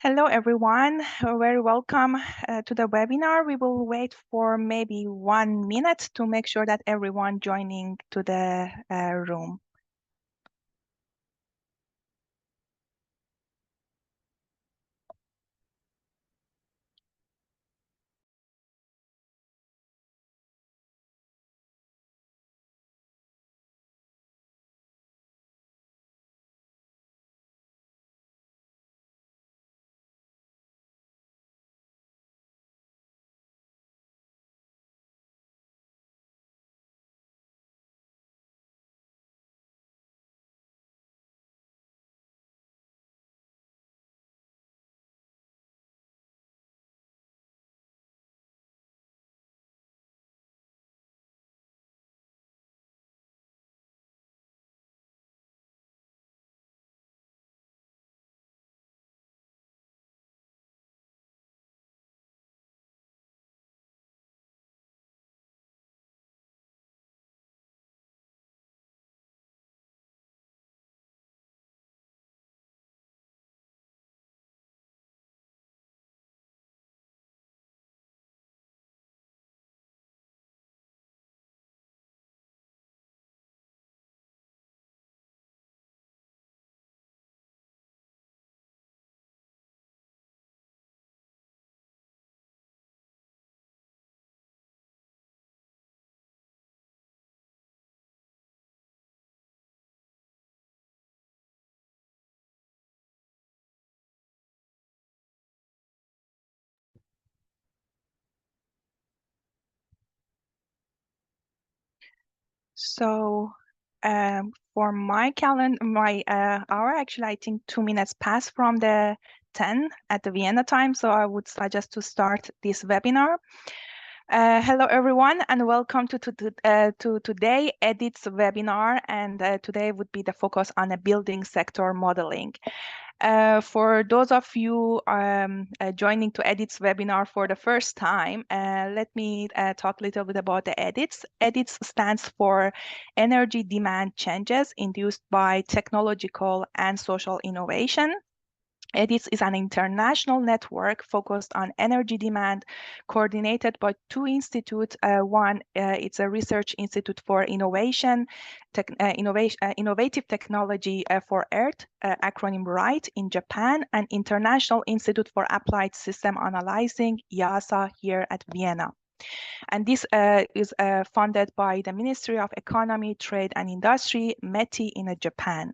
Hello, everyone. Very welcome to the webinar. We will wait for maybe 1 minute to make sure that everyone joining to the room. So for my calendar, my hour, actually, I think 2 minutes passed from the 10 at the Vienna time. So I would suggest to start this webinar. Hello, everyone, and welcome to today EDIT's webinar. And today would be the focus on a building sector modeling. For those of you joining to EDIT's webinar for the first time, let me talk a little bit about the EDITS. EDITS stands for Energy Demand Changes Induced by Technological and Social Innovation. EDITS is an international network focused on energy demand, coordinated by two institutes. One, it's a research institute for innovative technology for Earth, acronym RIGHT in Japan, and International Institute for Applied System Analyzing, IIASA, here at Vienna. And this is funded by the Ministry of Economy, Trade and Industry, METI, in Japan.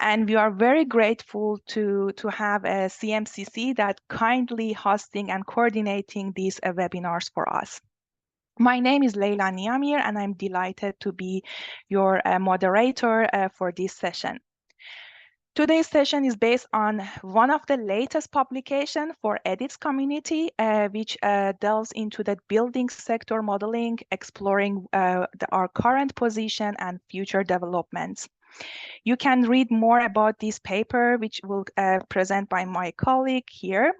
And we are very grateful to have a CMCC that kindly hosting and coordinating these webinars for us. My name is Leila Niamir, and I'm delighted to be your moderator for this session. Today's session is based on one of the latest publications for EDITS community, which delves into the building sector modeling, exploring our current position and future developments. You can read more about this paper, which will present by my colleague here.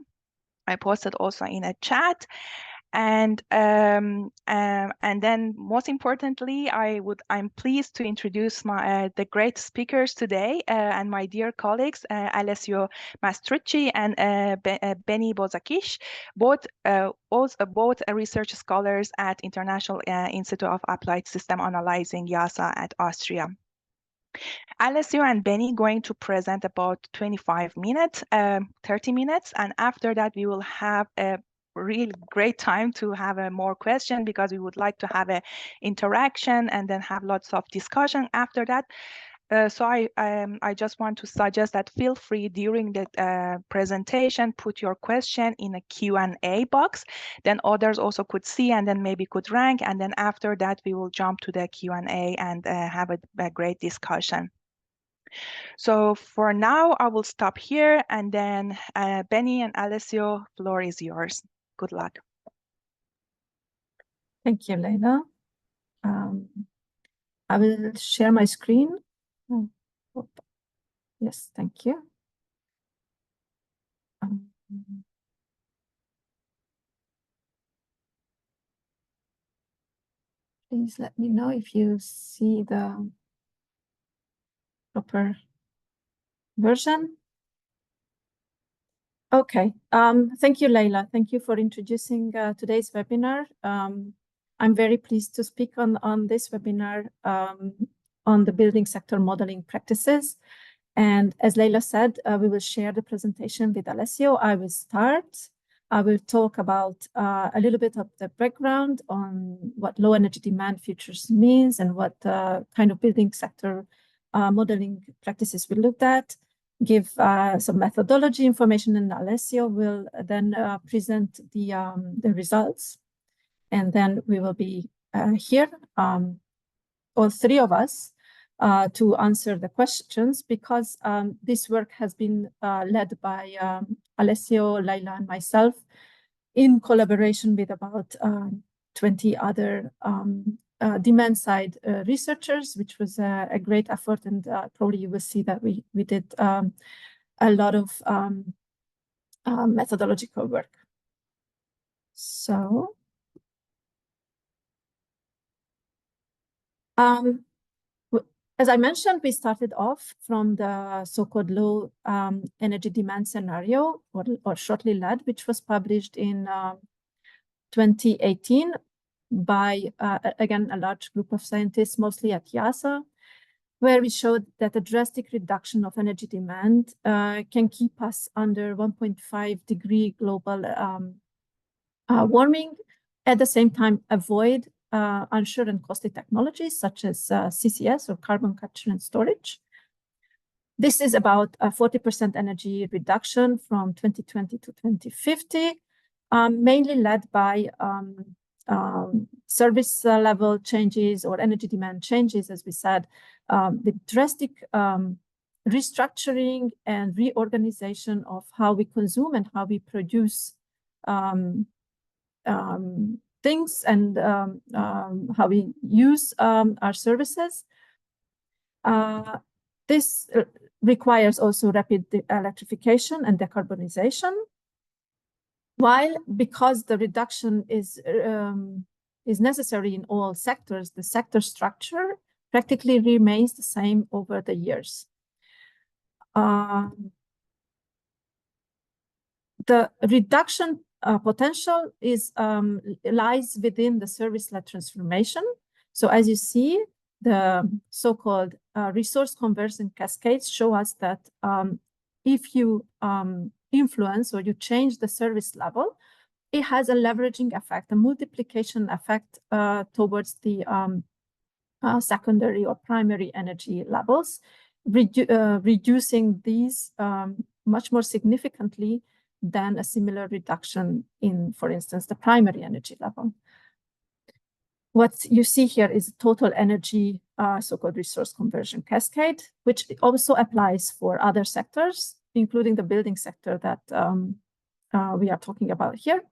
I posted also in a chat. And then most importantly, I'm pleased to introduce the great speakers today and my dear colleagues, Alessio Mastrucci and Benny Boza-Kiss, both research scholars at International Institute of Applied System Analyzing, IIASA, at Austria. Alessio and Benny going to present about 25 minutes, 30 minutes, and after that we will have a really great time to have a more question, because we would like to have a interaction and then have lots of discussion after that. So I just want to suggest that feel free during the presentation, put your question in a Q&A box, then others also could see and then maybe could rank, and then after that we will jump to the Q&A and have a great discussion. So for now, I will stop here, and then Benny and Alessio, floor is yours. Good luck. Thank you, Leila. I will share my screen. Yes, thank you. Please let me know if you see the proper version. Okay, thank you, Leila. Thank you for introducing today's webinar. I'm very pleased to speak on this webinar on the building sector modeling practices. And as Leila said, we will share the presentation with Alessio. I will start. I will talk about a little bit of the background on what low energy demand futures means and what kind of building sector modeling practices we looked at, give some methodology information, and Alessio will then present the results. And then we will be here, all three of us, to answer the questions, because this work has been led by Alessio, Leila, and myself in collaboration with about 20 other demand-side researchers, which was a great effort. And probably you will see that we did a lot of methodological work. So, as I mentioned, we started off from the so-called low energy demand scenario, or shortly LED, which was published in 2018 by, again, a large group of scientists, mostly at IIASA, where we showed that a drastic reduction of energy demand can keep us under 1.5 degree global warming, at the same time avoid unsure and costly technologies such as CCS, or carbon capture and storage. This is about a 40% energy reduction from 2020 to 2050, mainly led by service level changes or energy demand changes, as we said, with drastic restructuring and reorganization of how we consume and how we produce things, and how we use our services. This requires also rapid electrification and decarbonization, while, because the reduction is necessary in all sectors, the sector structure practically remains the same over the years. The reduction potential lies within the service-led transformation. So as you see, the so-called resource conversion cascades show us that if you influence or you change the service level, it has a leveraging effect, a multiplication effect towards the secondary or primary energy levels, reducing these much more significantly than a similar reduction in, for instance, the primary energy level. What you see here is total energy, so-called resource conversion cascade, which also applies for other sectors, including the building sector that we are talking about here.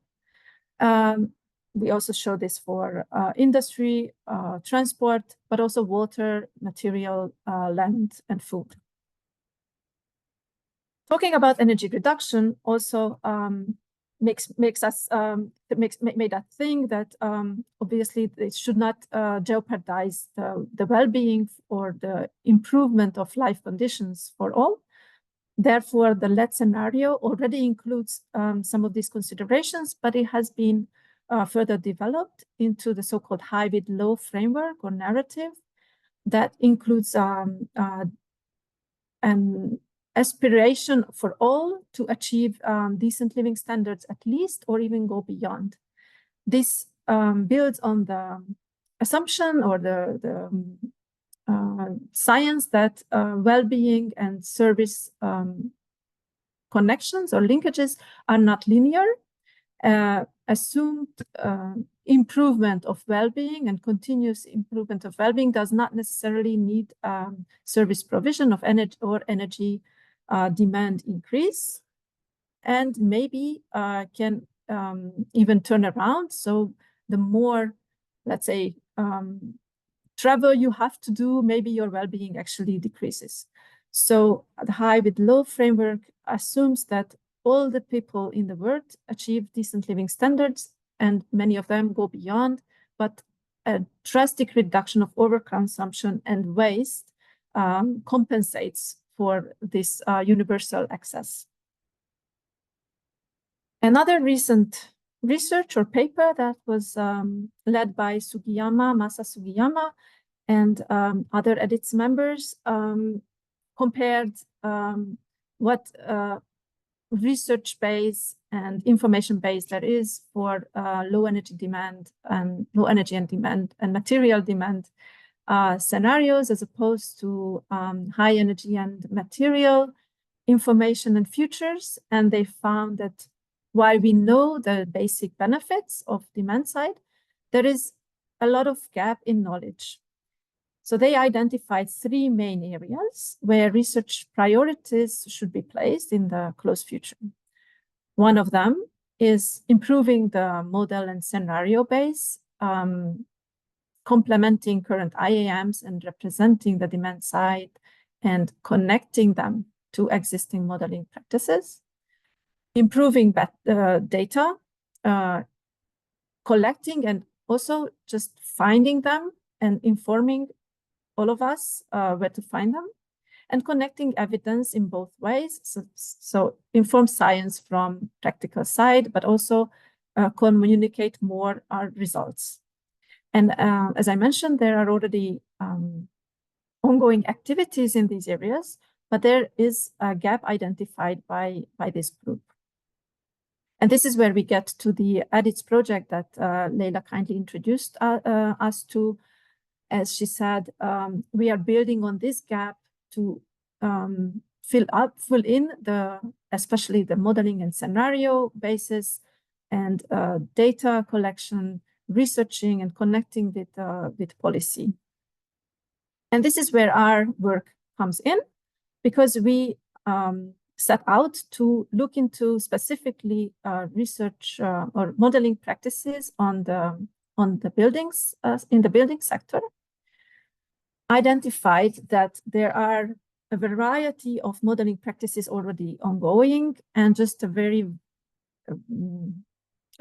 We also show this for industry, transport, but also water, material, land, and food. Talking about energy reduction also made us think that obviously it should not jeopardize the well-being or the improvement of life conditions for all. Therefore, the LED scenario already includes some of these considerations, but it has been further developed into the so-called high with low framework or narrative that includes an aspiration for all to achieve decent living standards at least, or even go beyond. This builds on the assumption or the science that well-being and service connections or linkages are not linear. Assumed improvement of well-being and continuous improvement of well-being does not necessarily need service provision of energy or energy demand increase, and maybe can even turn around. So the more, let's say, travel you have to do, maybe your well-being actually decreases. So the high with low framework assumes that all the people in the world achieve decent living standards, and many of them go beyond, but a drastic reduction of overconsumption and waste compensates for this universal access. Another recent research or paper that was led by Masa Sugiyama, and other EDITS members compared what research base and information base there is for low energy and demand and material demand scenarios, as opposed to high energy and material information and futures. And they found that while we know the basic benefits of demand side, there is a lot of gap in knowledge. So they identified 3 main areas where research priorities should be placed in the close future. One of them is improving the model and scenario base, complementing current IAMs and representing the demand side and connecting them to existing modeling practices. Improving data, collecting and also just finding them and informing all of us where to find them, and connecting evidence in both ways. So inform science from practical side, but also communicate more our results. And as I mentioned, there are already ongoing activities in these areas, but there is a gap identified by this group. And this is where we get to the EDITS project that Leila kindly introduced us to. As she said, we are building on this gap to fill in especially the modeling and scenario basis and data collection, researching and connecting with policy. And this is where our work comes in, because we set out to look into specifically research or modeling practices on the buildings in the building sector. Identified that there are a variety of modeling practices already ongoing, and just a very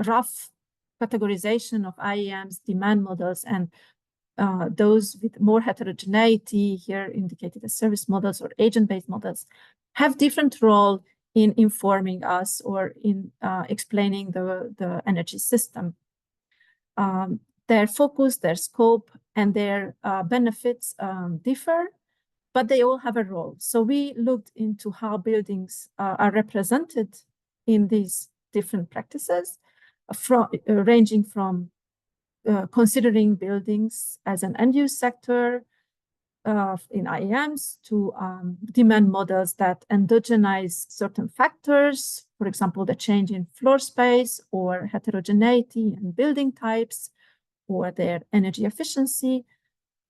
rough categorization of IAMs, demand models, and those with more heterogeneity, here indicated as service models or agent-based models, have different role in informing us or in explaining the energy system. Their focus, their scope, and their benefits differ, but they all have a role. So we looked into how buildings are represented in these different practices, ranging from considering buildings as an end-use sector in IAMs to demand models that endogenize certain factors, for example, the change in floor space or heterogeneity in building types, or their energy efficiency,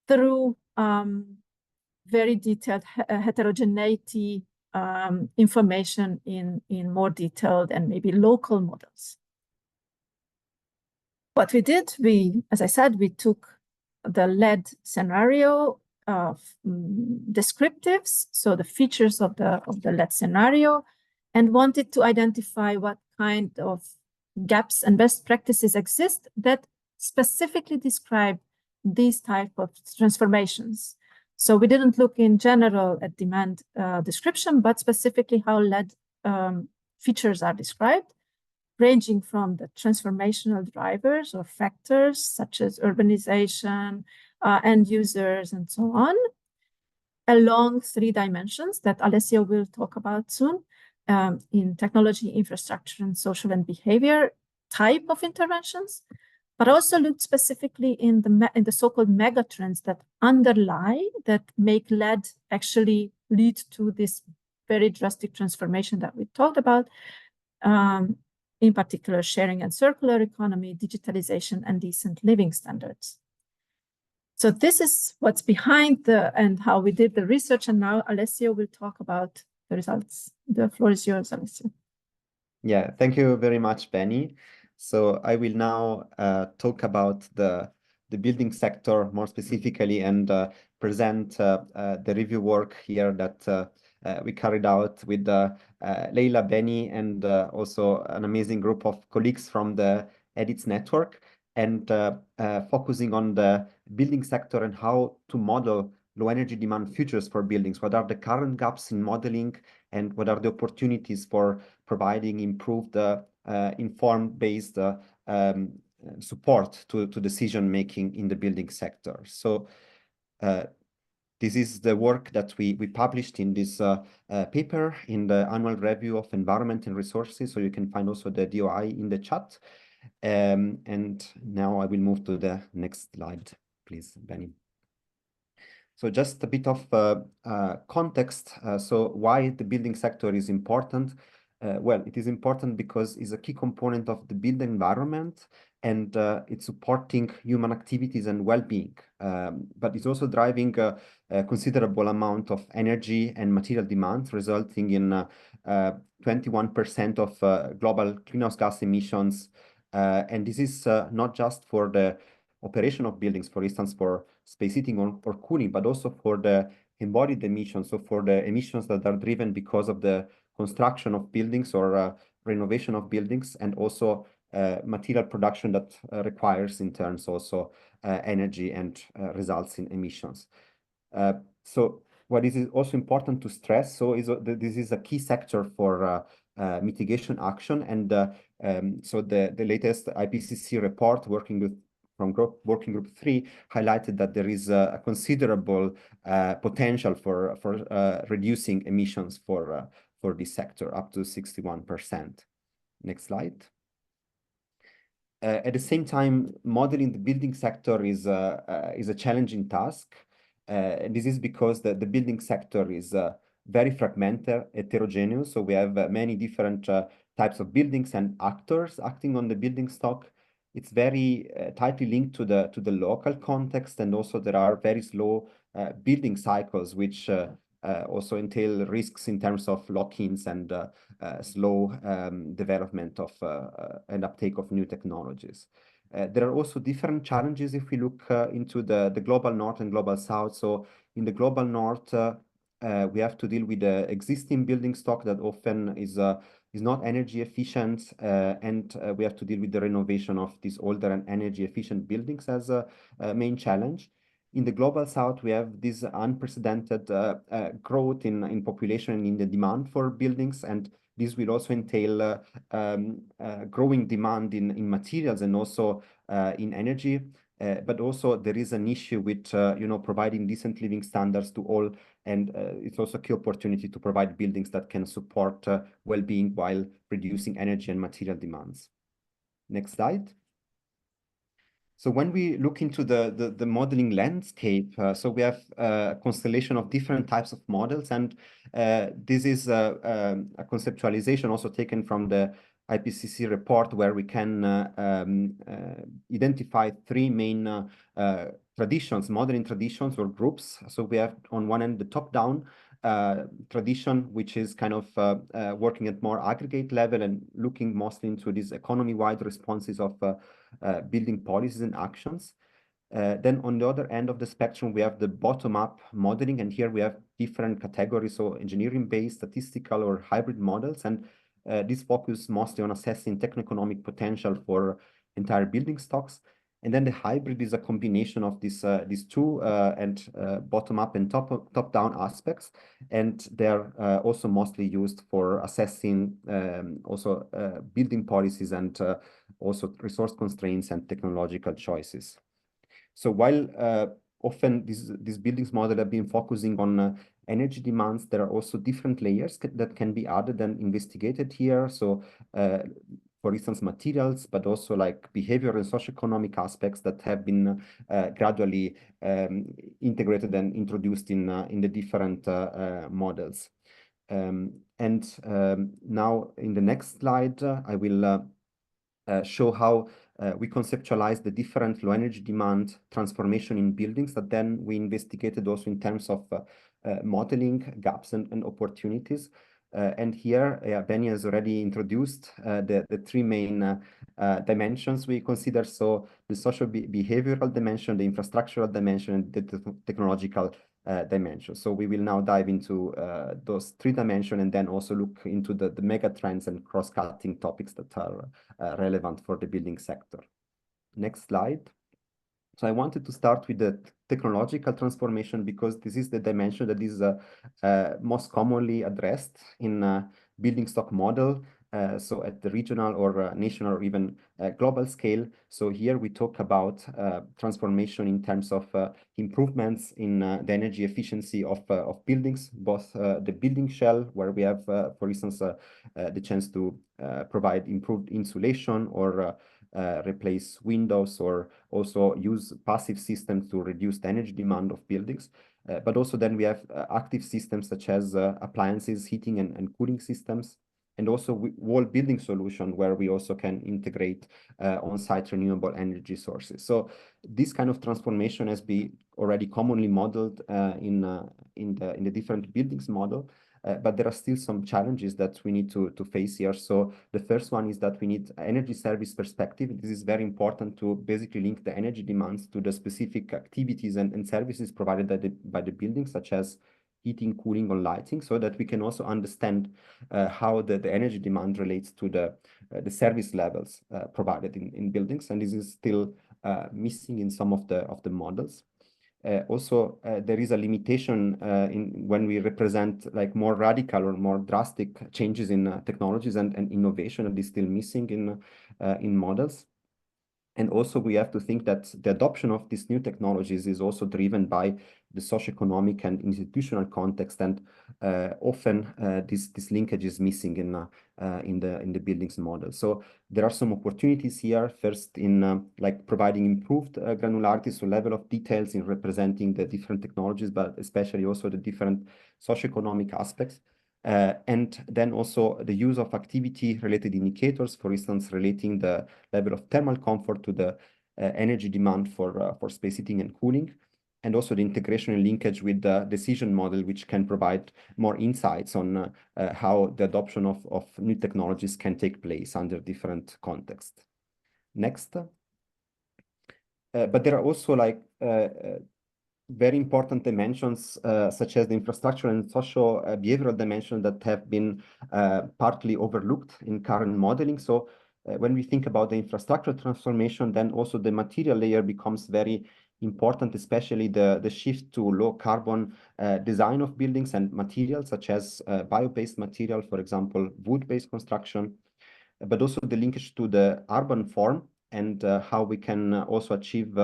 through very detailed heterogeneity information in more detailed and maybe local models. What we did, as I said, we took the LED scenario descriptives, so the features of the LED scenario, and wanted to identify what kind of gaps and best practices exist that specifically describe these type of transformations. So we didn't look in general at demand description, but specifically how LED features are described, ranging from the transformational drivers or factors such as urbanization, end users, and so on, along 3 dimensions that Alessio will talk about soon, in technology, infrastructure, and social and behavior type of interventions, but also looked specifically in the so-called megatrends that underlie, that make LED actually lead to this very drastic transformation that we talked about, in particular sharing and circular economy, digitalization, and decent living standards. So this is what's behind and how we did the research, and now Alessio will talk about the results. The floor is yours, Alessio. Yeah, thank you very much, Benny. So I will now talk about the building sector more specifically, and present the review work here that we carried out with Leila, Benny, and also an amazing group of colleagues from the EDITS network, and focusing on the building sector and how to model low energy demand futures for buildings. What are the current gaps in modeling, and what are the opportunities for providing improved informed-based support to decision-making in the building sector. So this is the work that we published in this paper in the annual review of environment and resources. So you can find also the DOI in the chat. And now I will move to the next slide, please, Benny. So just a bit of context. So why the building sector is important? Well, it is important because it's a key component of the built environment, and it's supporting human activities and well-being. But it's also driving a considerable amount of energy and material demand, resulting in 21% of global greenhouse gas emissions. And this is not just for the operation of buildings, for instance, for space heating or cooling, but also for the embodied emissions, so for the emissions that are driven because of the construction of buildings or renovation of buildings, and also material production that requires in terms also energy and results in emissions. So what is also important to stress, so is this is a key sector for mitigation action, and so the latest IPCC report from Working Group 3 highlighted that there is a considerable potential for reducing emissions for this sector, up to 61%. Next slide. At the same time, modeling the building sector is a challenging task. This is because the building sector is very fragmented, heterogeneous. So we have many different types of buildings and actors acting on the building stock. It's very tightly linked to the local context, and also there are very slow building cycles, which also entail risks in terms of lock-ins and slow development of and uptake of new technologies. There are also different challenges if we look into the global north and global south. So in the global north, we have to deal with the existing building stock that often is not energy efficient, and we have to deal with the renovation of these older and energy efficient buildings as a main challenge. In the global south, we have this unprecedented growth in population and in the demand for buildings, and this will also entail growing demand in materials and also in energy. But also there is an issue with providing decent living standards to all, and it's also a key opportunity to provide buildings that can support well-being while reducing energy and material demands. Next slide. So when we look into the modeling landscape, so we have a constellation of different types of models, and this is a conceptualization also taken from the IPCC report, where we can identify three main traditions, modeling traditions or groups. So we have on one end the top-down tradition, which is kind of working at more aggregate level and looking mostly into these economy-wide responses of building policies and actions. Then on the other end of the spectrum, we have the bottom-up modeling, and here we have different categories, so engineering-based, statistical, or hybrid models, and this focus mostly on assessing techno-economic potential for entire building stocks. And then the hybrid is a combination of these two and bottom-up and top-down aspects, and they're also mostly used for assessing also building policies and also resource constraints and technological choices. So while often these buildings model have been focusing on energy demands, there are also different layers that can be added and investigated here. So for instance, materials, but also like behavioral and socioeconomic aspects that have been gradually integrated and introduced in the different models. Now in the next slide, I will show how we conceptualize the different low energy demand transformation in buildings that then we investigated also in terms of modeling gaps and opportunities. And here, Benny has already introduced the three main dimensions we consider. So the socio-behavioral dimension, the infrastructural dimension, and the technological dimension. So we will now dive into those three dimensions and then also look into the mega trends and cross-cutting topics that are relevant for the building sector. Next slide. So I wanted to start with the technological transformation because this is the dimension that is most commonly addressed in building stock model. so at the regional or national or even global scale. So here we talk about transformation in terms of improvements in the energy efficiency of buildings, both the building shell, where we have, for instance, the chance to provide improved insulation or replace windows, or also use passive systems to reduce the energy demand of buildings. But also then we have active systems such as appliances, heating and cooling systems, and also wall building solution, where we also can integrate on-site renewable energy sources. So this kind of transformation has been already commonly modeled in the different buildings model. But there are still some challenges that we need to face here. So the first one is that we need energy service perspective. This is very important to basically link the energy demands to the specific activities and services provided by the building, such as heating, cooling, or lighting, so that we can also understand how the energy demand relates to the service levels provided in buildings. And this is still missing in some of the models. Also, there is a limitation in when we represent like more radical or more drastic changes in technologies and innovation, that is still missing in models. And also we have to think that the adoption of these new technologies is also driven by the socioeconomic and institutional context, and often this linkage is missing in the buildings model. So there are some opportunities here. First, in like providing improved granularity, so level of details in representing the different technologies, but especially also the different socioeconomic aspects. And then also the use of activity-related indicators, for instance, relating the level of thermal comfort to the energy demand for space heating and cooling, and also the integration and linkage with the decision model, which can provide more insights on how the adoption of new technologies can take place under different contexts. Next. But there are also like very important dimensions, such as the infrastructural and socio-behavioral dimension, that have been partly overlooked in current modeling. So when we think about the infrastructural transformation, then also the material layer becomes very important, especially the shift to low carbon design of buildings and materials, such as bio-based material, for example, wood-based construction, but also the linkage to the urban form, and how we can also achieve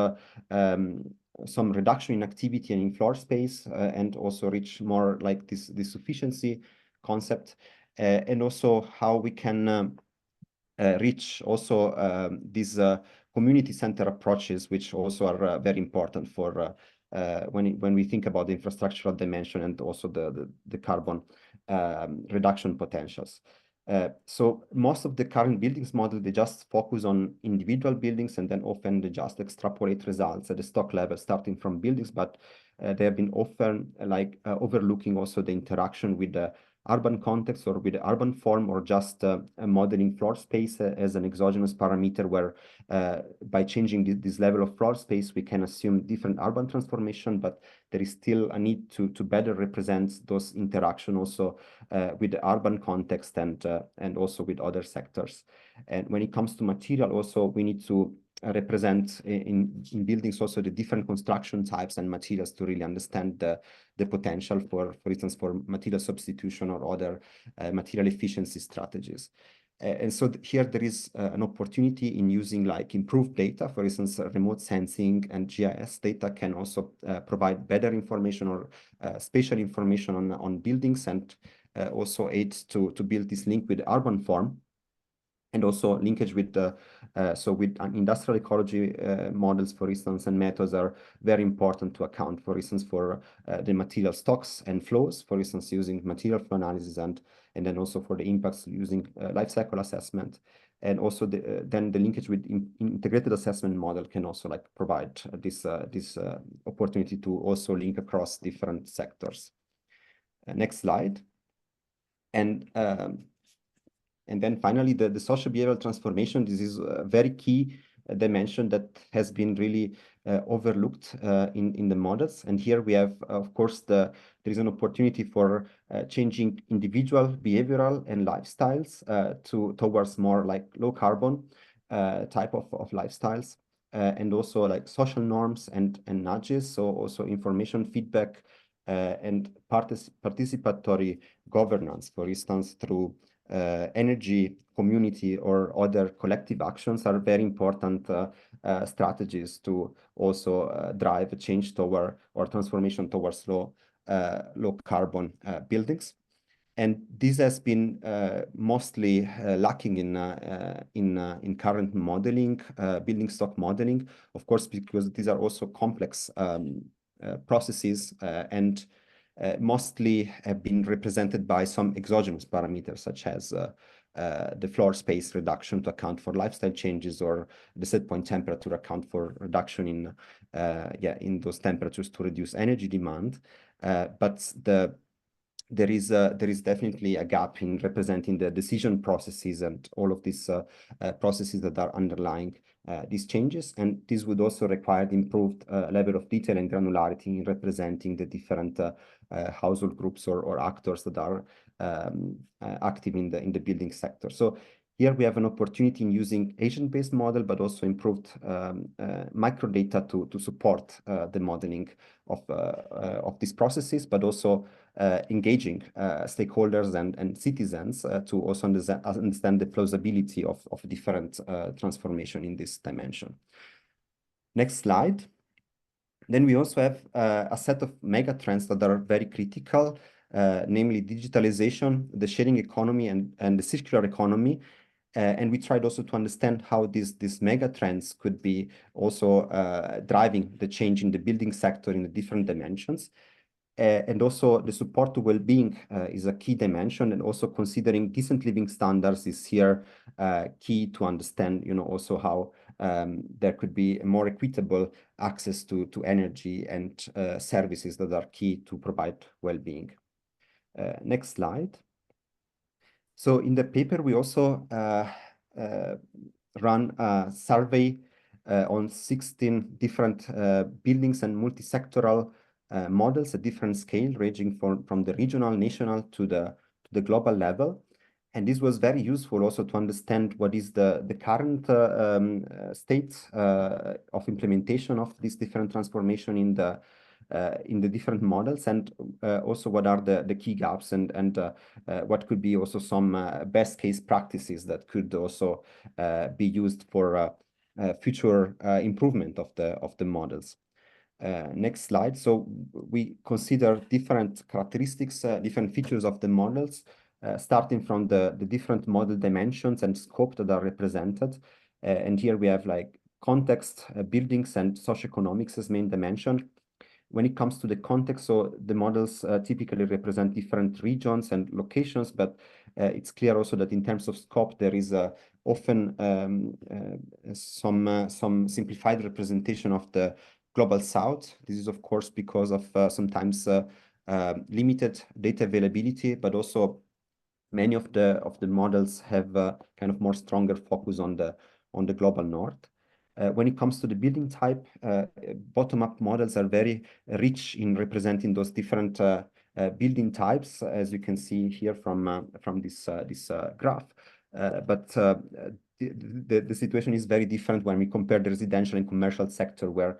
some reduction in activity and in floor space, and also reach more like this sufficiency concept, and also how we can reach also these community center approaches, which also are very important for when we think about the infrastructural dimension and also the carbon reduction potentials. So most of the current buildings model, they just focus on individual buildings, and then often they just extrapolate results at the stock level starting from buildings, but they have been often like overlooking also the interaction with the urban context or with the urban form, or just modeling floor space as an exogenous parameter, where by changing this level of floor space, we can assume different urban transformation, but there is still a need to better represent those interaction also with the urban context and also with other sectors. And when it comes to material, also we need to represent in buildings also the different construction types and materials to really understand the potential for instance, for material substitution or other material efficiency strategies. And so here there is an opportunity in using like improved data. For instance, remote sensing and GIS data can also provide better information or spatial information on buildings, and also aids to build this link with the urban form. And also linkage with the with industrial ecology models, for instance, and methods are very important to account, for instance, for the material stocks and flows, for instance, using material flow analysis, and then also for the impacts using life cycle assessment. And also then the linkage with integrated assessment model can also like provide this opportunity to also link across different sectors. Next slide. And then finally, the social behavioral transformation. This is a very key dimension that has been really overlooked in the models. And here we have, of course, there is an opportunity for changing individual behavioral and lifestyles towards more like low carbon type of lifestyles, and also like social norms and nudges. So also information feedback and participatory governance, for instance, through energy community or other collective actions are very important strategies to also drive a change toward or transformation towards low carbon buildings. And this has been mostly lacking in current modeling, building stock modeling, of course, because these are also complex processes and mostly have been represented by some exogenous parameters, such as the floor space reduction to account for lifestyle changes, or the set point temperature to account for reduction in those temperatures to reduce energy demand. But there is definitely a gap in representing the decision processes and all of these processes that are underlying these changes. And this would also require the improved level of detail and granularity in representing the different household groups or actors that are active in the building sector. So here we have an opportunity in using agent-based model, but also improved microdata to support the modeling of these processes, but also engaging stakeholders and citizens to also understand the plausibility of different transformation in this dimension. Next slide. Then we also have a set of megatrends that are very critical, namely digitalization, the sharing economy, and the circular economy. And we tried also to understand how these megatrends could be also driving the change in the building sector in the different dimensions. And also the support to well-being is a key dimension, and also considering decent living standards is here key to understand, also how there could be a more equitable access to energy and services that are key to provide well-being. Next slide. So in the paper, we also run a survey on 16 different buildings and multi-sectoral models at different scale, ranging from the regional, national to the global level. And this was very useful also to understand what is the current state of implementation of this different transformation in the different models, and also what are the key gaps, and what could be also some best case practices that could also be used for future improvement of the models. Next slide. So we consider different characteristics, different features of the models, starting from the different model dimensions and scope that are represented. And here we have like context, buildings, and socioeconomics as main dimension. When it comes to the context, so the models typically represent different regions and locations, but it's clear also that in terms of scope, there is often some simplified representation of the Global South. This is, of course, because of sometimes limited data availability, but also many of the models have kind of more stronger focus on the Global North. When it comes to the building type, bottom-up models are very rich in representing those different building types, as you can see here from this graph. But the situation is very different when we compare the residential and commercial sector, where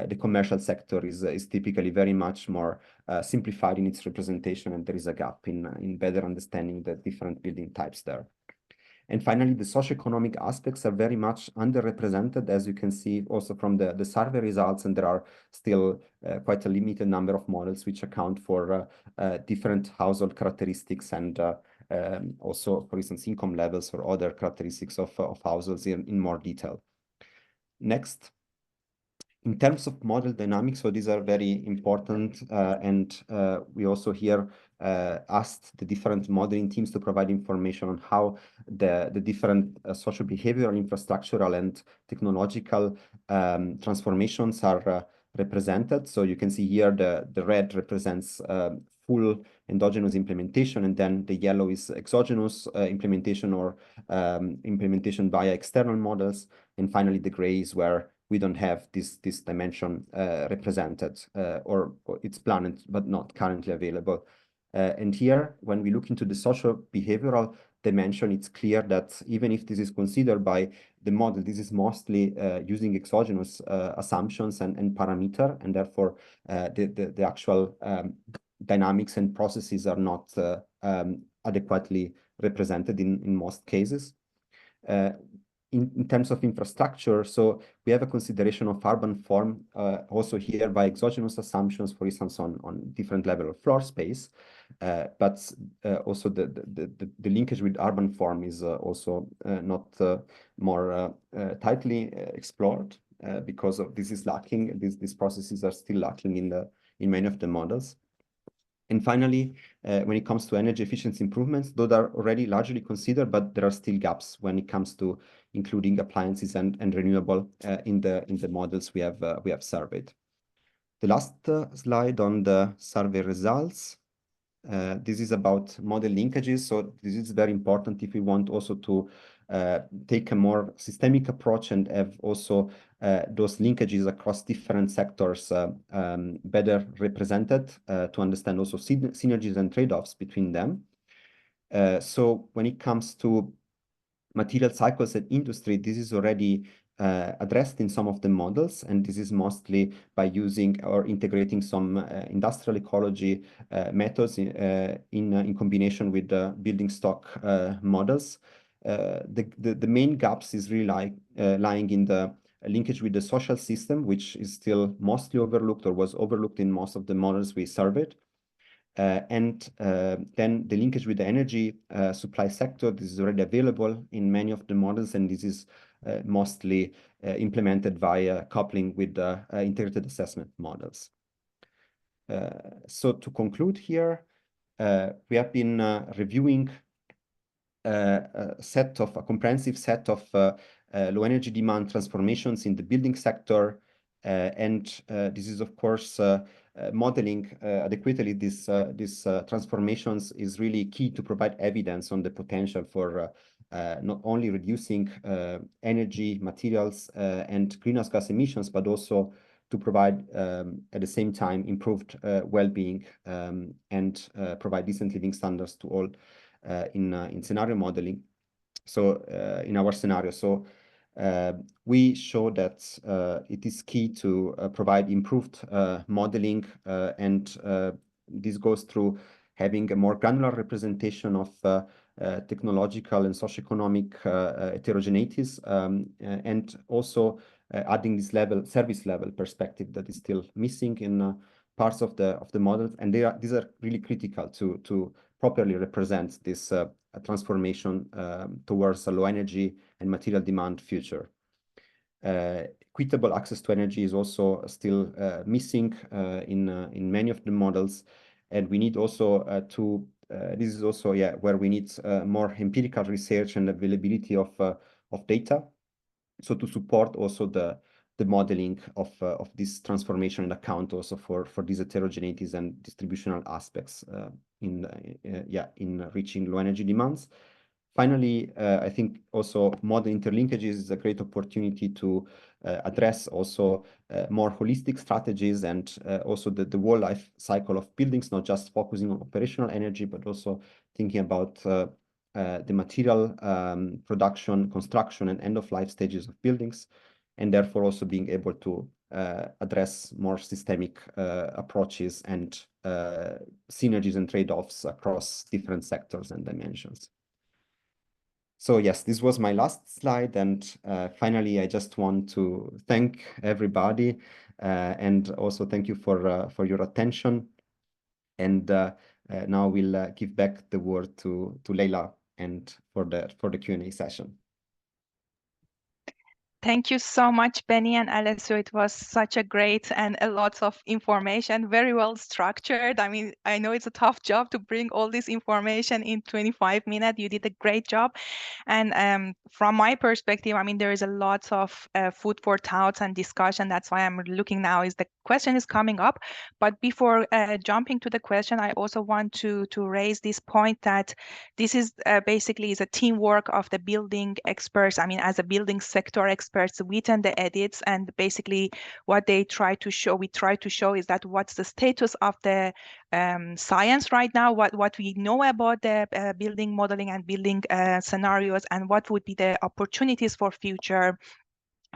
the commercial sector is typically very much more simplified in its representation, and there is a gap in better understanding the different building types there. And finally, the socioeconomic aspects are very much underrepresented, as you can see also from the survey results, and there are still quite a limited number of models which account for different household characteristics and also, for instance, income levels or other characteristics of households in more detail. Next. In terms of model dynamics, so these are very important, and we also here asked the different modeling teams to provide information on how the different socio-behavioral, infrastructural, and technological transformations are represented. So you can see here the red represents full endogenous implementation, and then the yellow is exogenous implementation or implementation via external models, and finally the gray is where we don't have this dimension represented, or it's planned but not currently available. And here, when we look into the social behavioral dimension, it's clear that even if this is considered by the model, this is mostly using exogenous assumptions and parameter, and therefore the actual dynamics and processes are not adequately represented in most cases. In terms of infrastructure, so we have a consideration of urban form also here by exogenous assumptions, for instance, on different level of floor space, but also the linkage with urban form is also not more tightly explored because of this is lacking. These processes are still lacking in many of the models. And finally, when it comes to energy efficiency improvements, those are already largely considered, but there are still gaps when it comes to including appliances and renewable in the models we have surveyed. The last slide on the survey results. This is about model linkages. So this is very important if we want also to take a more systemic approach and have also those linkages across different sectors better represented to understand also synergies and trade-offs between them. So when it comes to material cycles and industry, this is already addressed in some of the models, and this is mostly by using or integrating some industrial ecology methods in combination with the building stock models. The main gaps is really lying in the linkage with the social system, which is still mostly overlooked or was overlooked in most of the models we surveyed. And then the linkage with the energy supply sector, this is already available in many of the models, and this is mostly implemented via coupling with the integrated assessment models. So to conclude here, we have been reviewing a comprehensive set of low energy demand transformations in the building sector, and this is of course modeling adequately these transformations is really key to provide evidence on the potential for not only reducing energy, materials, and greenhouse gas emissions, but also to provide at the same time improved well-being and provide decent living standards to all in scenario modeling. So in our scenario, so we show that it is key to provide improved modeling, and this goes through having a more granular representation of technological and socioeconomic heterogeneities, and also adding this service level perspective that is still missing in parts of the models, and these are really critical to properly represent this transformation towards a low energy and material demand future. Equitable access to energy is also still missing in many of the models, and we need also this is also where we need more empirical research and availability of data, so to support also the modeling of this transformation and account also for these heterogeneities and distributional aspects in reaching low energy demands. Finally, I think also model interlinkages is a great opportunity to address also more holistic strategies and also the whole life cycle of buildings, not just focusing on operational energy, but also thinking about the material production, construction, and end-of-life stages of buildings, and therefore also being able to address more systemic approaches and synergies and trade-offs across different sectors and dimensions. So yes, this was my last slide, and finally, I just want to thank everybody and also thank you for your attention. And now we'll give back the word to Leila and for the Q&A session. Thank you so much, Benny and Alessio. It was such a great and a lot of information, very well structured. I mean, I know it's a tough job to bring all this information in 25 minutes. You did a great job. And from my perspective, I mean, there is a lot of food for thought and discussion. That's why I'm looking now is the question is coming up. But before jumping to the question, I also want to raise this point that this is basically is a teamwork of the building experts. I mean, as a building sector experts within the edits, and basically what they try to show, we try to show is that what's the status of the science right now, what we know about the building modeling and building scenarios, and what would be the opportunities for future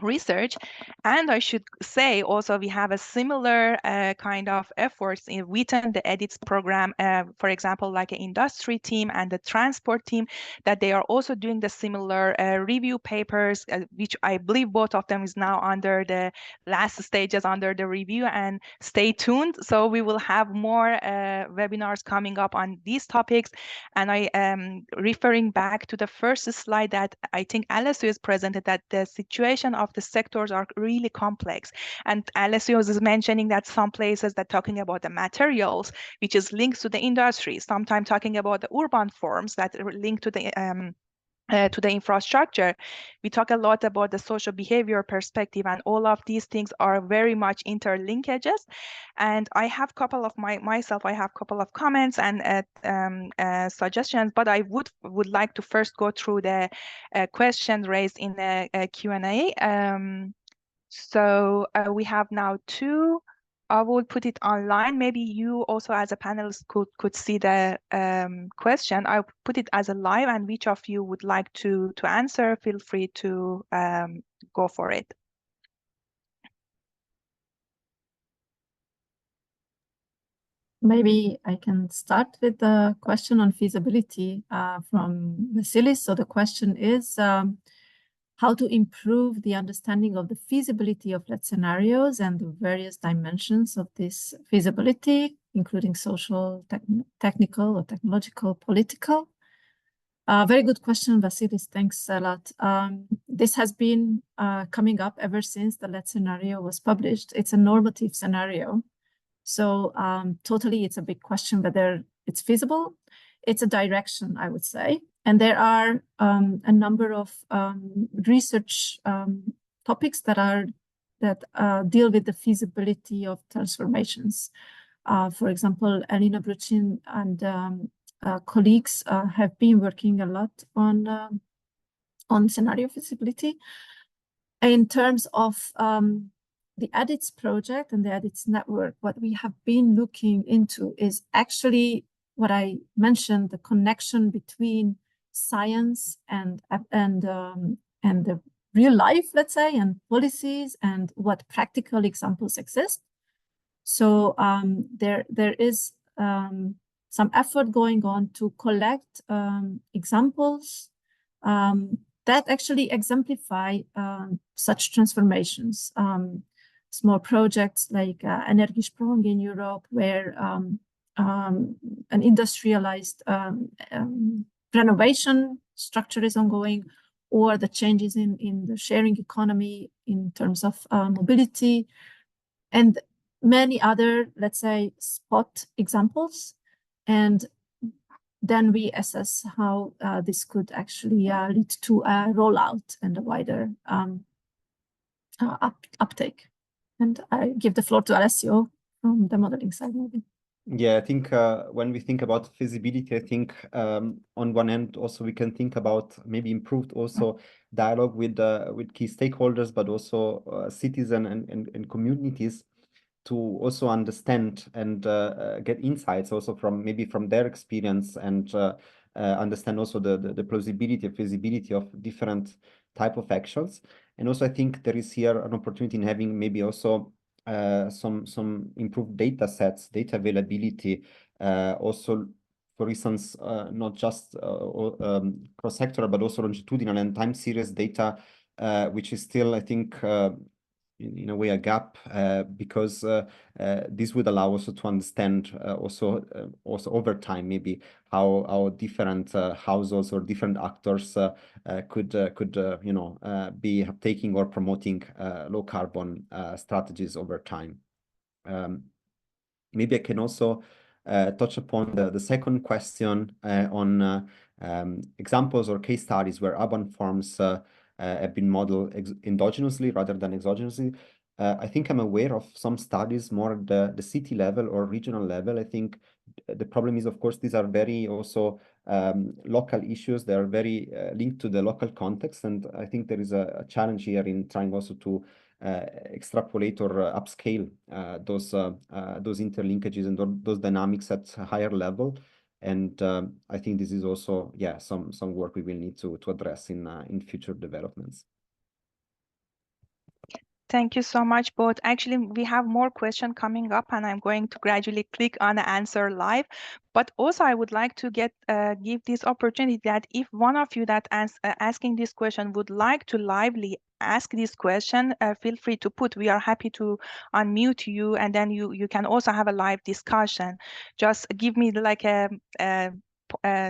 research. And I should say also we have a similar kind of efforts within the edits program, for example, like an industry team and the transport team, that they are also doing the similar review papers, which I believe both of them is now under the last stages under the review. And stay tuned, so we will have more webinars coming up on these topics. And I am referring back to the first slide that I think Alessio has presented, that the situation of the sectors are really complex. And Alessio is mentioning that some places that talking about the materials, which is linked to the industry, sometimes talking about the urban forms that are linked to the infrastructure. We talk a lot about the social behavior perspective, and all of these things are very much interlinkages. And I have couple of myself, I have couple of comments and suggestions, but I would like to first go through the questions raised in the Q&A. So we have now two. I will put it online. Maybe you also as a panelist could see the question. I'll put it as a live, and which of you would like to answer, feel free to go for it. Maybe I can start with the question on feasibility from Vasilis. So the question is how to improve the understanding of the feasibility of lead scenarios and the various dimensions of this feasibility, including social, technical or technological, political. Very good question, Vasilis. Thanks a lot. This has been coming up ever since the lead scenario was published. It's a normative scenario. So totally, it's a big question whether it's feasible. It's a direction, I would say. And there are a number of research topics that deal with the feasibility of transformations. For example, Alina Bruchin and colleagues have been working a lot on scenario feasibility. In terms of the EDITS project and the EDITS network, what we have been looking into is actually what I mentioned, the connection between science and the real life, let's say, and policies, and what practical examples exist. So there is some effort going on to collect examples that actually exemplify such transformations. Small projects like Energiesprong in Europe, where an industrialized renovation structure is ongoing, or the changes in the sharing economy in terms of mobility, and many other, let's say, spot examples. And then we assess how this could actually lead to a rollout and a wider uptake. And I give the floor to Alessio from the modeling side, maybe. Yeah, I think when we think about feasibility, I think on one end also we can think about maybe improved also dialogue with key stakeholders, but also citizens and communities, to also understand and get insights also from their experience, and understand also the plausibility and feasibility of different type of actions. And also I think there is here an opportunity in having maybe also some improved data sets, data availability, also, for instance, not just cross-sectoral, but also longitudinal and time series data, which is still, I think, in a way a gap, because this would allow also to understand also over time maybe how different households or different actors could be taking or promoting low carbon strategies over time. Maybe I can also touch upon the second question on examples or case studies where urban farms have been modeled endogenously rather than exogenously. I think I'm aware of some studies more at the city level or regional level. I think the problem is, of course, these are very also local issues. They are very linked to the local context. And I think there is a challenge here in trying also to extrapolate or upscale those interlinkages and those dynamics at a higher level. And I think this is also, some work we will need to address in future developments. Thank you so much, both. Actually, we have more questions coming up, and I'm going to gradually click on answer live. But also, I would like to give this opportunity that if one of you that asking this question would like to lively ask this question, feel free to put. We are happy to unmute you, and then you can also have a live discussion. Just give me like a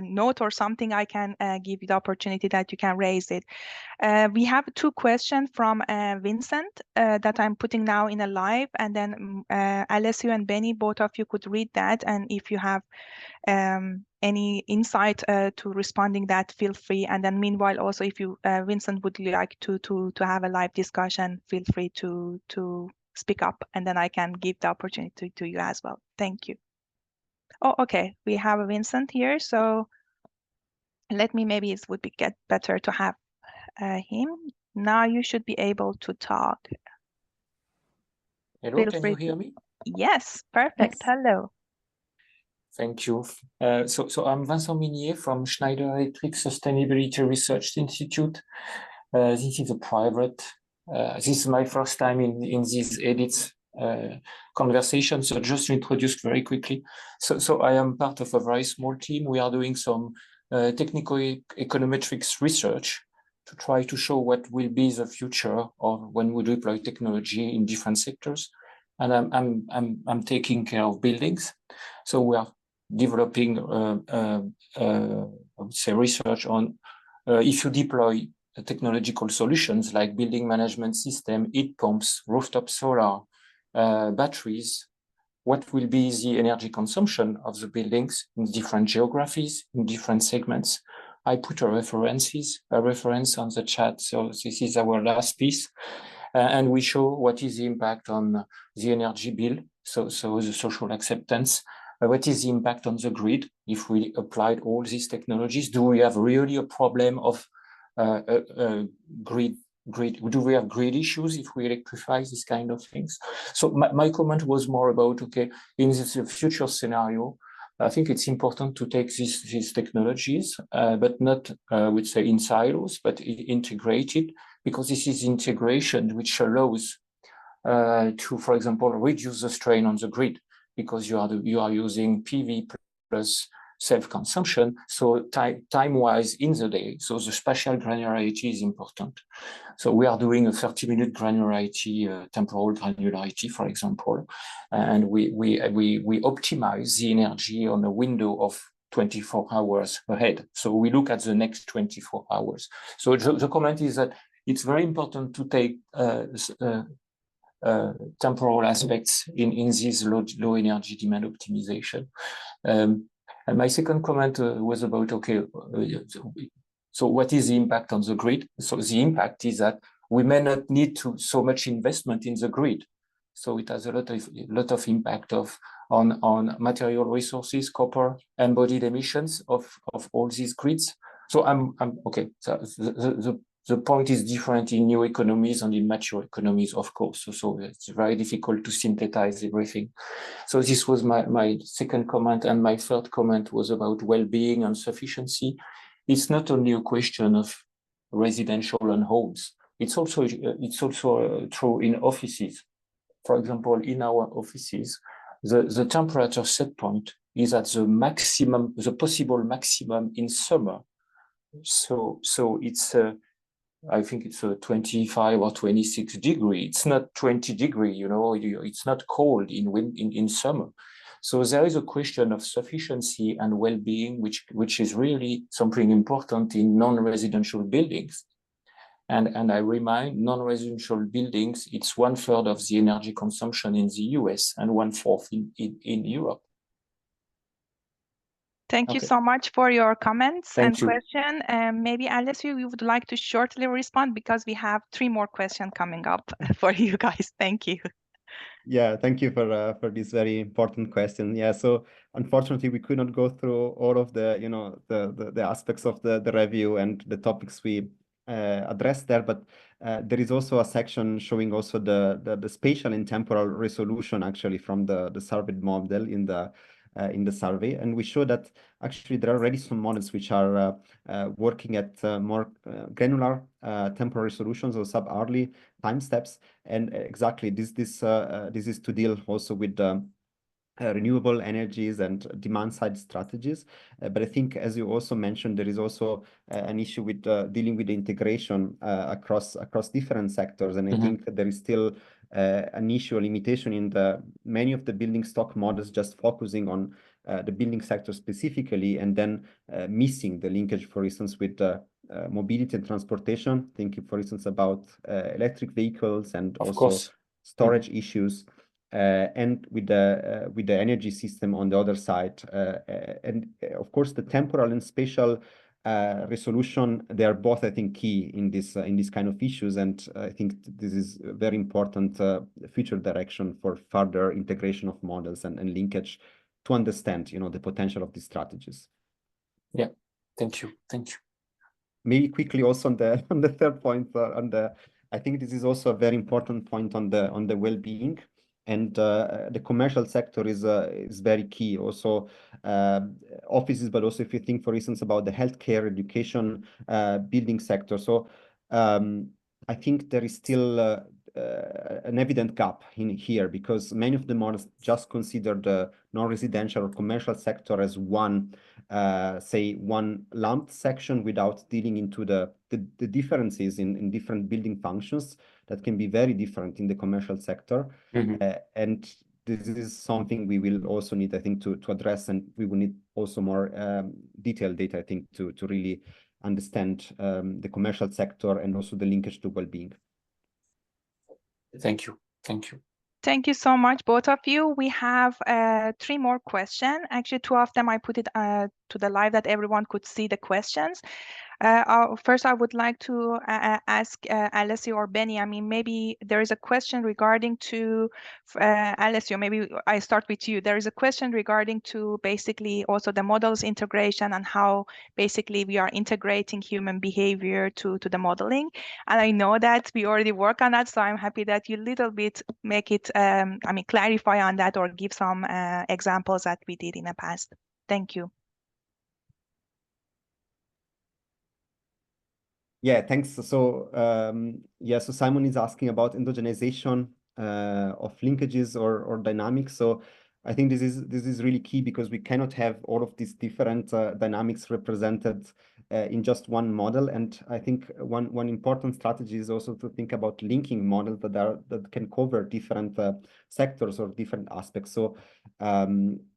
note or something. I can give you the opportunity that you can raise it. We have two questions from Vincent that I'm putting now in a live, and then Alessio and Benny, both of you could read that, and if you have any insight to responding that, feel free. And then meanwhile, also if you, Vincent, would like to have a live discussion, feel free to speak up, and then I can give the opportunity to you as well. Thank you. Oh, okay, we have a Vincent here, so maybe it would get better to have him. Now you should be able to talk. Hello, can you hear me? Yes, perfect. Yes. Hello. Thank you. So I'm Vincent Minier from Schneider Electric Sustainability Research Institute. This is a private. This is my first time in this edit conversation. So just to introduce very quickly. So I am part of a very small team. We are doing some technical econometrics research to try to show what will be the future of when we deploy technology in different sectors. And I'm taking care of buildings. So we are developing, I would say, research on if you deploy technological solutions like building management system, heat pumps, rooftop solar, batteries, what will be the energy consumption of the buildings in different geographies, in different segments. I put a reference on the chat. So this is our last piece. And we show what is the impact on the energy bill, so the social acceptance. What is the impact on the grid if we applied all these technologies? Do we have really a problem of grid? Do we have grid issues if we electrify these kind of things? So my comment was more about, okay, in this future scenario, I think it's important to take these technologies, but not, I would say, in silos, but integrated, because this is integration which allows to, for example, reduce the strain on the grid, because you are using PV plus self-consumption, so time-wise in the day. So the spatial granularity is important. So we are doing a 30-minute granularity, temporal granularity, for example, and we optimize the energy on a window of 24 hours ahead. So we look at the next 24 hours. So the comment is that it's very important to take temporal aspects in this low energy demand optimization. And my second comment was about, okay, so what is the impact on the grid? So the impact is that we may not need so much investment in the grid. So it has a lot of impact on material resources, copper, embodied emissions of all these grids. So I'm okay. So the point is different in new economies and in mature economies, of course. So it's very difficult to synthesize everything. So this was my second comment, and my third comment was about well-being and sufficiency. It's not only a question of residential and homes. It's also true in offices. For example, in our offices, the temperature set point is at the maximum, the possible maximum in summer. So it's I think it's a 25 or 26 degree. It's not 20 degree, you know, it's not cold in summer. So there is a question of sufficiency and well-being, which is really something important in non-residential buildings. And I remind, non-residential buildings, it's 1/3 of the energy consumption in the US and 1/4 in Europe. Thank you so much for your comments and question. Maybe Alessio, you would like to shortly respond, because we have 3 more questions coming up for you guys. Thank you. Yeah, thank you for this very important question. Yeah, so unfortunately we could not go through all of the the aspects of the review and the topics we addressed there, but there is also a section showing also the spatial and temporal resolution actually from the surveyed model in the in the survey, and we show that actually there are already some models which are working at more granular temporal resolutions or sub-hourly time steps, and exactly this is to deal also with renewable energies and demand side strategies. But I think, as you also mentioned, there is also an issue with dealing with the integration across different sectors. And I think there is still an issue, a limitation in many of the building stock models just focusing on the building sector specifically, and then missing the linkage, for instance, with mobility and transportation. Thinking, for instance, about electric vehicles and storage issues. And with the energy system on the other side, and of course the temporal and spatial resolution, they are both, I think, key in this kind of issues, and I think this is a very important future direction for further integration of models and linkage to understand, the potential of these strategies. Yeah, thank you. Maybe quickly also on the third point, I think this is also a very important point on the well-being. And the commercial sector is very key. Also, offices, but also if you think, for instance, about the healthcare, education, building sector. So I think there is still an evident gap in here, because many of the models just consider the non-residential or commercial sector as one lumped section, without dealing into the differences in different building functions that can be very different in the commercial sector. And this is something we will also need, I think, to address, and we will need also more detailed data, I think, to really understand the commercial sector and also the linkage to well-being. Thank you. Thank you so much, both of you. We have 3 more questions. Actually, 2 of them I put it to the live that everyone could see the questions. First, I would like to ask Alessio or Benny. I mean, maybe there is a question regarding to Alessio. Maybe I start with you. There is a question regarding to basically also the models integration and how basically we are integrating human behavior to the modeling. And I know that we already work on that, so I'm happy that you little bit make it, clarify on that or give some examples that we did in the past. Thank you. Yeah, thanks. So so Simon is asking about endogenization of linkages or dynamics. So I think this is really key, because we cannot have all of these different dynamics represented in just one model. And I think one important strategy is also to think about linking models that can cover different sectors or different aspects. So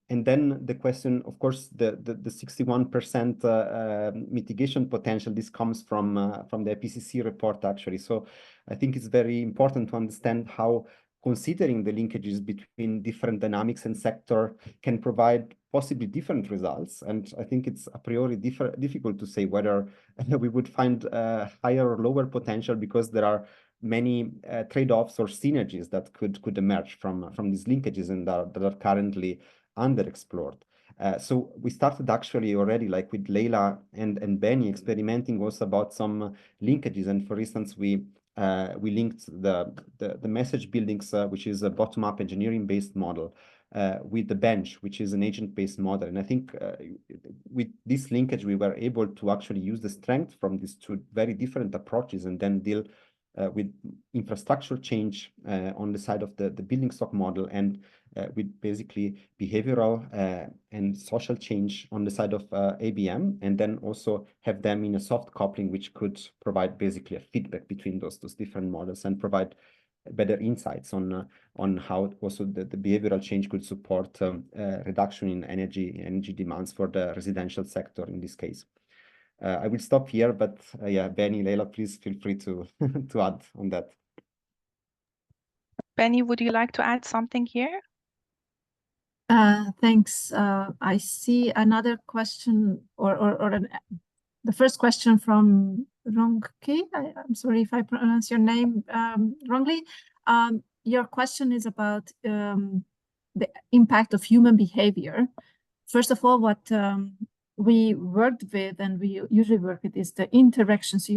and then the question, of course, the 61% mitigation potential, this comes from the IPCC report, actually. So I think it's very important to understand how considering the linkages between different dynamics and sector can provide possibly different results. And I think it's a priori difficult to say whether we would find higher or lower potential, because there are many trade-offs or synergies that could emerge from these linkages and that are currently underexplored. So we started actually already, like with Leila and Benny, experimenting also about some linkages. And for instance, we linked the message buildings, which is a bottom-up engineering-based model, with the bench, which is an agent-based model. And I think with this linkage, we were able to actually use the strength from these 2 very different approaches, and then deal with infrastructural change on the side of the building stock model, and with basically behavioral and social change on the side of ABM, and then also have them in a soft coupling, which could provide basically a feedback between those different models and provide better insights on how also the behavioral change could support reduction in energy demands for the residential sector in this case. I will stop here, but Benny, Leila, please feel free to add on that. Benny, would you like to add something here? Thanks. I see another question, the first question from Rongki. I'm sorry if I pronounce your name wrongly. Your question is about the impact of human behavior. First of all, what we worked with, and we usually work with, is the interactions.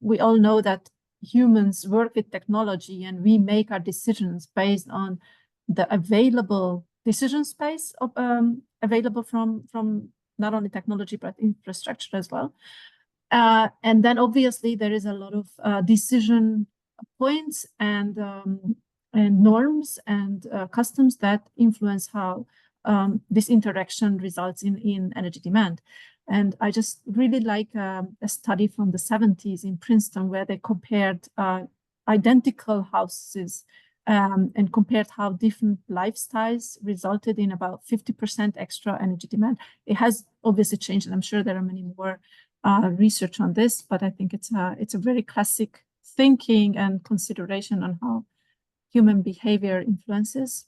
We all know that humans work with technology, and we make our decisions based on the available decision space available from not only technology but infrastructure as well. And then obviously there is a lot of decision points and norms and customs that influence how this interaction results in energy demand. And I just really like a study from the 70s in Princeton where they compared identical houses and compared how different lifestyles resulted in about 50% extra energy demand. It has obviously changed, and I'm sure there are many more research on this, but I think it's a very classic thinking and consideration on how human behavior influences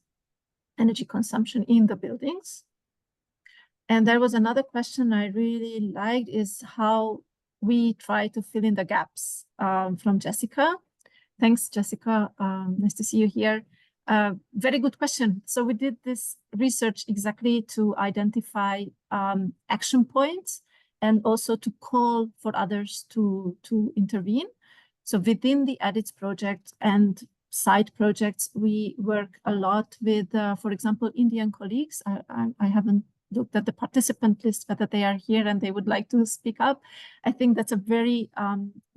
energy consumption in the buildings. And there was another question I really liked is how we try to fill in the gaps from Jessica. Thanks, Jessica. Nice to see you here. Very good question. So we did this research exactly to identify action points and also to call for others to intervene. So within the EDITS project and side projects, we work a lot with, for example, Indian colleagues. I haven't looked at the participant list, whether they are here and they would like to speak up. I think that's a very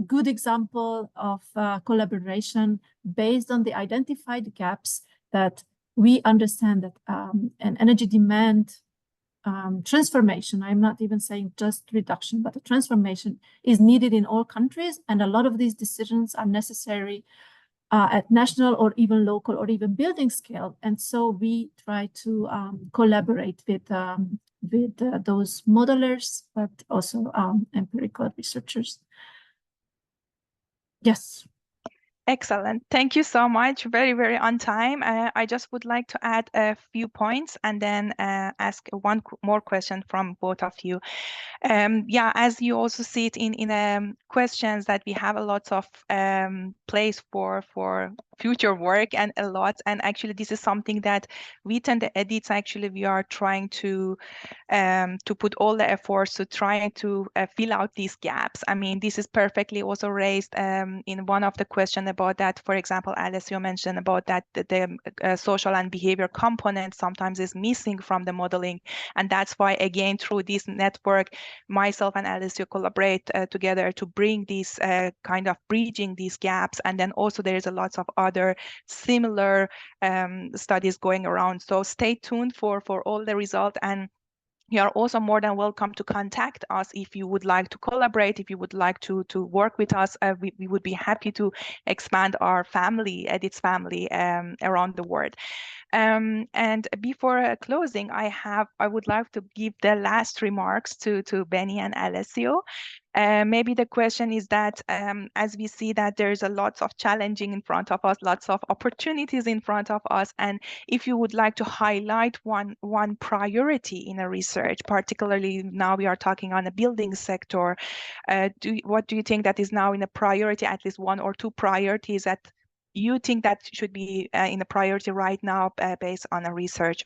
good example of collaboration based on the identified gaps that we understand that an energy demand transformation, I'm not even saying just reduction, but a transformation is needed in all countries. And a lot of these decisions are necessary at national or even local or even building scale. And so we try to collaborate with those modelers, but also empirical researchers. Yes. Excellent. Thank you so much. Very, very on time. I just would like to add a few points and then ask one more question from both of you. Yeah, as you also see it in questions that we have a lot of place for future work and a lot. And actually, this is something that we tend to edit. Actually, we are trying to put all the efforts to try to fill out these gaps. I mean, this is perfectly also raised in one of the questions about that. For example, Alessio mentioned about that the social and behavior component sometimes is missing from the modeling. And that's why, again, through this network, myself and Alessio collaborate together to bring this kind of bridging these gaps. And then also there is a lot of other similar studies going around. So stay tuned for all the results, and you are also more than welcome to contact us if you would like to collaborate, if you would like to work with us. We would be happy to expand our family, EDITS family, around the world. And before closing, I would like to give the last remarks to Benny and Alessio. Maybe the question is that as we see that there's a lots of challenging in front of us, lots of opportunities in front of us, and if you would like to highlight one priority in a research, particularly now we are talking on the building sector, what do you think that is now in a priority, at least one or two priorities that you think that should be in a priority right now based on a research?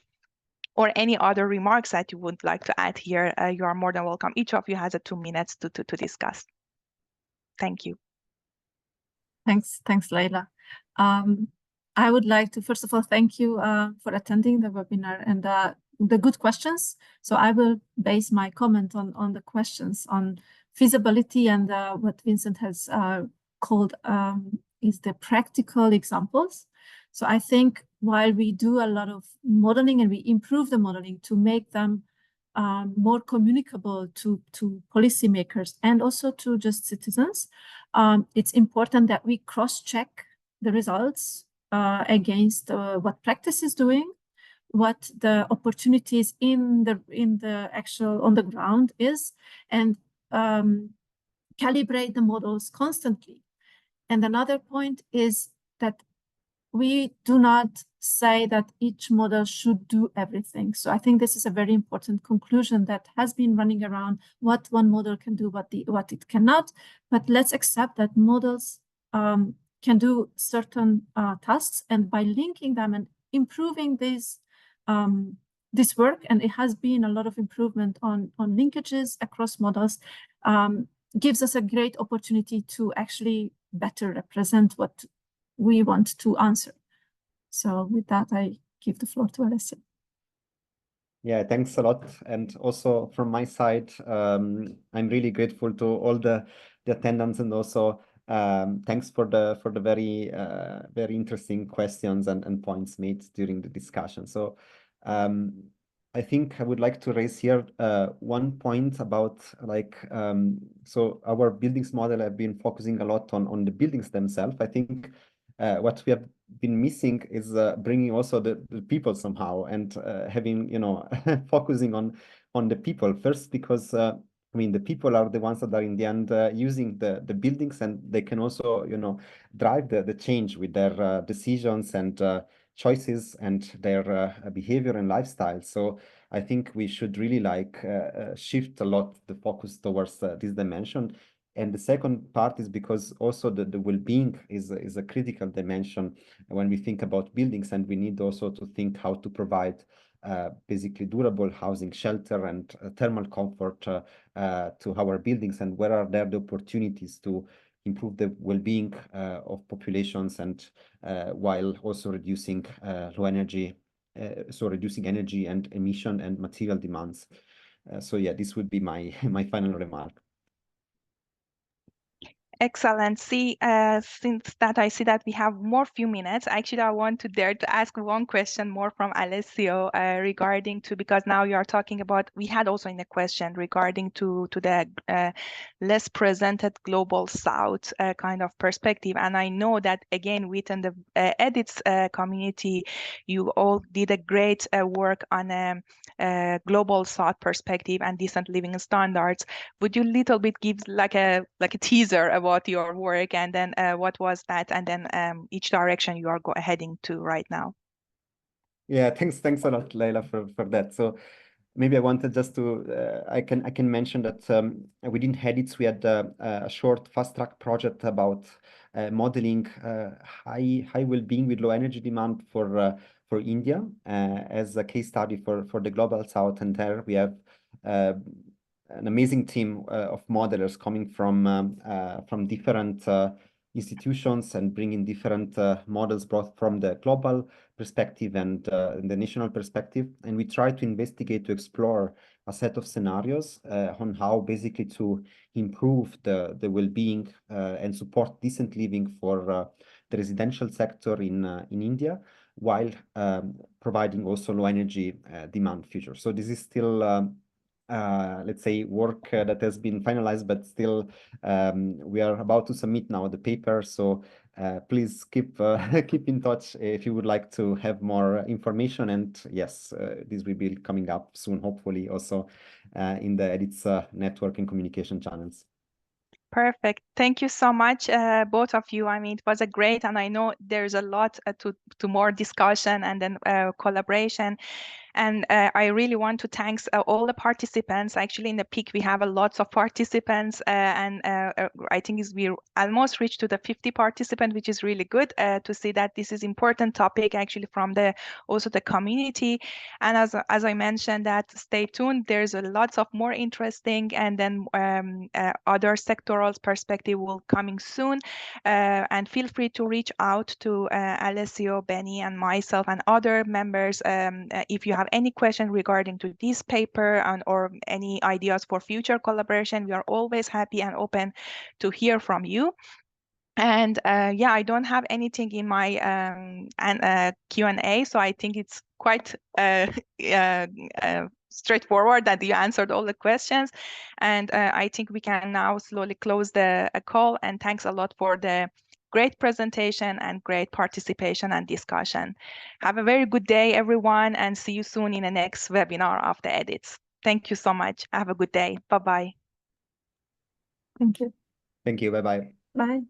Or any other remarks that you would like to add here, you are more than welcome. Each of you has 2 minutes to discuss. Thank you. Thanks, Leila. I would like to, first of all, thank you for attending the webinar and the good questions. So I will base my comment on the questions on feasibility and what Vincent has called is the practical examples. So I think while we do a lot of modeling and we improve the modeling to make them more communicable to policymakers and also to just citizens, it's important that we cross-check the results against what practice is doing, what the opportunities in the actual on the ground is, and calibrate the models constantly. And another point is that we do not say that each model should do everything. So I think this is a very important conclusion that has been running around, what one model can do, what it cannot. But let's accept that models can do certain tasks, and by linking them and improving this work, and it has been a lot of improvement on linkages across models, gives us a great opportunity to actually better represent what we want to answer. So with that, I give the floor to Alessio. Yeah, thanks a lot. And also from my side, I'm really grateful to all the attendants, and also thanks for the very very interesting questions and points made during the discussion. So I think I would like to raise here one point about so our buildings model have been focusing a lot on the buildings themselves. I think what we have been missing is bringing also the people somehow, and having, you know, focusing on the people first, because I mean, the people are the ones that are in the end using the buildings, and they can also, you know, drive the change with their decisions and choices and their behavior and lifestyle. So I think we should really shift a lot the focus towards this dimension. And the second part is because also the well-being is a critical dimension when we think about buildings, and we need also to think how to provide basically durable housing, shelter, and thermal comfort to our buildings, and where are there the opportunities to improve the well-being of populations, and while also reducing reducing energy and emission and material demands. So yeah, this would be my final remark. Excellent. See, since that I see that we have more few minutes, actually I want to dare to ask one question more from Alessio regarding to, because now you are talking about, we had also in a question regarding to the less presented global south kind of perspective. And I know that again, within the edits community, you all did a great work on global south perspective and decent living standards. Would you little bit give like a teaser about your work, and then what was that, and then each direction you are heading to right now? Yeah, thanks a lot, Leila, for that. So maybe I wanted just to I can mention that within Edits we had a short fast track project about modeling high well-being with low energy demand for India as a case study for the global south, and there we have an amazing team of modelers coming from different institutions, and bringing different models brought from the global perspective and the national perspective. And we try to investigate, to explore a set of scenarios on how basically to improve the well-being and support decent living for the residential sector in India, while providing also low energy demand future. So this is still let's say work that has been finalized, but still we are about to submit now the paper. So please keep keep in touch if you would like to have more information. And yes, this will be coming up soon, hopefully also in the Edits network and communication channels. Perfect. Thank you so much, both of you. I mean, it was a great, and I know there's a lot to more discussion and then collaboration. And I really want to thank all the participants. Actually, in the peak, we have a lot of participants, and I think we almost reached to the 50 participants, which is really good to see that this is important topic actually from also the community. And as I mentioned, that stay tuned. There's a lots of more interesting, and then other sectoral perspective will coming soon. And feel free to reach out to Alessio, Benny, and myself and other members if you have any question regarding to this paper or any ideas for future collaboration. We are always happy and open to hear from you. And yeah, I don't have anything in my Q&A, so I think it's quite straightforward that you answered all the questions. And I think we can now slowly close the call. And thanks a lot for the great presentation and great participation and discussion. Have a very good day, everyone, and see you soon in the next webinar of the Edits. Thank you so much. Have a good day. Bye-bye. Thank you. Thank you. Bye-bye. Bye.